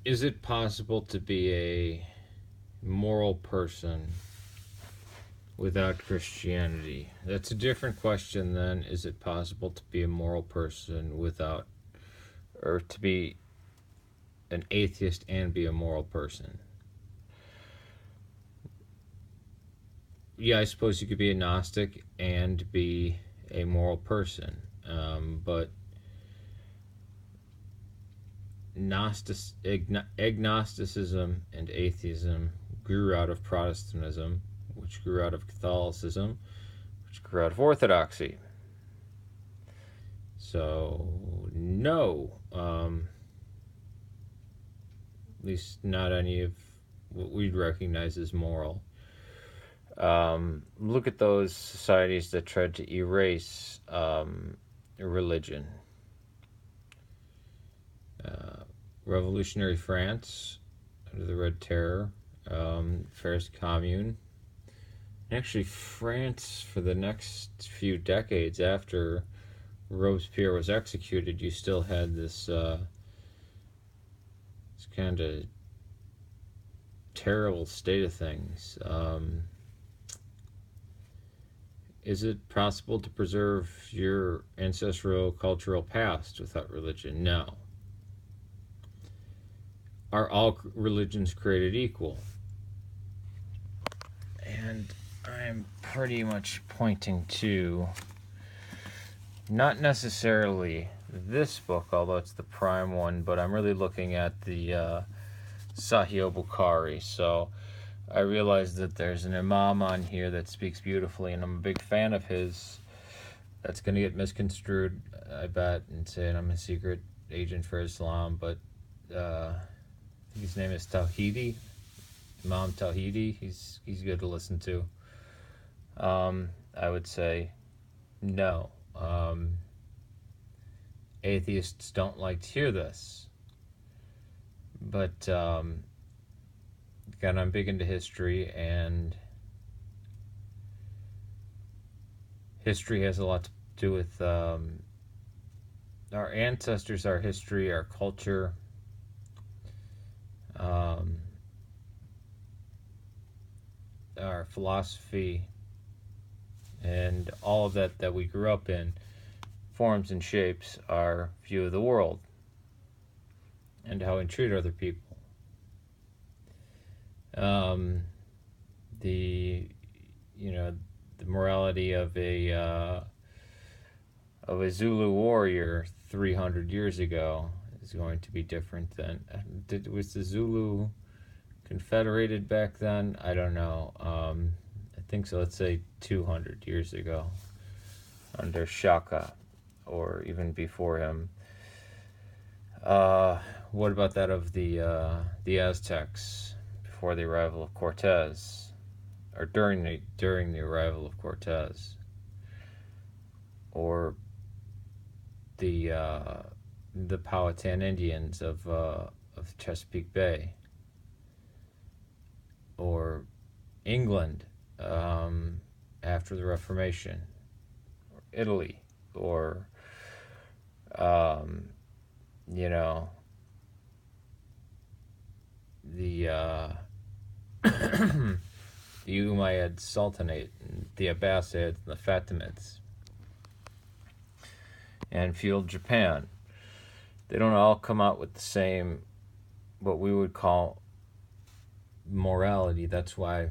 Is it possible to be a moral person without Christianity? That's a different question than is it possible to be a moral person without, or to be an atheist and be a moral person? Yeah, I suppose you could be a Gnostic and be a moral person. But agnosticism and atheism grew out of Protestantism, which grew out of Catholicism, which grew out of Orthodoxy. So, no. At least not any of what we'd recognize as moral. Look at those societies that tried to erase religion. Revolutionary France under the Red Terror, Paris Commune. Actually, France, for the next few decades after Robespierre was executed, you still had this kind of terrible state of things. Is it possible to preserve your ancestral cultural past without religion? No. Are all religions created equal? And I'm pretty much pointing to not necessarily this book, although it's the prime one, but I'm really looking at the Sahih Bukhari. So I realize that there's an imam on here that speaks beautifully, and I'm a big fan of his. That's going to get misconstrued, I bet, and saying I'm a secret agent for Islam, but I think his name is Tawhidi, Imam Tawhidi. He's good to listen to. I would say no. Atheists don't like to hear this. But, again, I'm big into history, and history has a lot to do with our ancestors, our history, our culture. Our philosophy, and all of that we grew up in forms and shapes our view of the world and how we treat other people. The morality of a Zulu warrior 300 years ago is going to be different than was the Zulu confederated back then? I don't know. I think so. Let's say 200 years ago under Shaka, or even before him. What about that of the Aztecs before the arrival of Cortez, or during the arrival of Cortez, or the Powhatan Indians of Chesapeake Bay, or England after the Reformation, or Italy, or the the Umayyad Sultanate, and the Abbasids, and the Fatimids, and feudal Japan. They don't all come out with the same, what we would call morality. That's why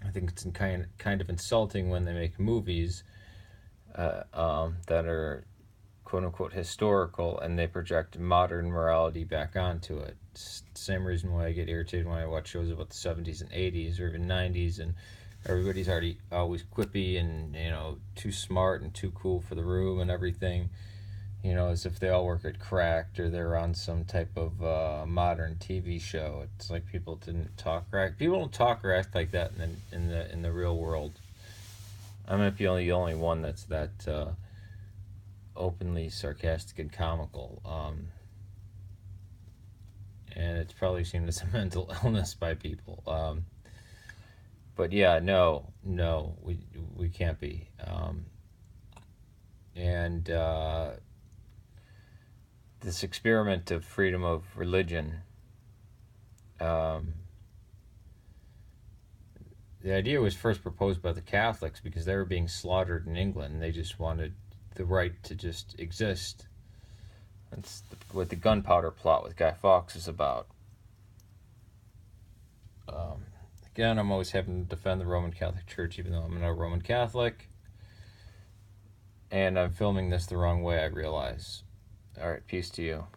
I think it's kind of insulting when they make movies that are quote unquote historical, and they project modern morality back onto it. It's the same reason why I get irritated when I watch shows about the 70s and 80s or even 90s, and everybody's always quippy and too smart and too cool for the room and everything. As if they all work at Cracked or they're on some type of modern TV show. It's like people didn't talk or act. People don't talk or act like that in the real world. I might be the only one that's that openly sarcastic and comical. And it's probably seen as a mental illness by people. But yeah, no, we can't be. And this experiment of freedom of religion. The idea was first proposed by the Catholics because they were being slaughtered in England. They just wanted the right to just exist. That's what the gunpowder plot with Guy Fawkes is about. Again, I'm always having to defend the Roman Catholic Church, even though I'm not a Roman Catholic. And I'm filming this the wrong way, I realize. Alright, peace to you.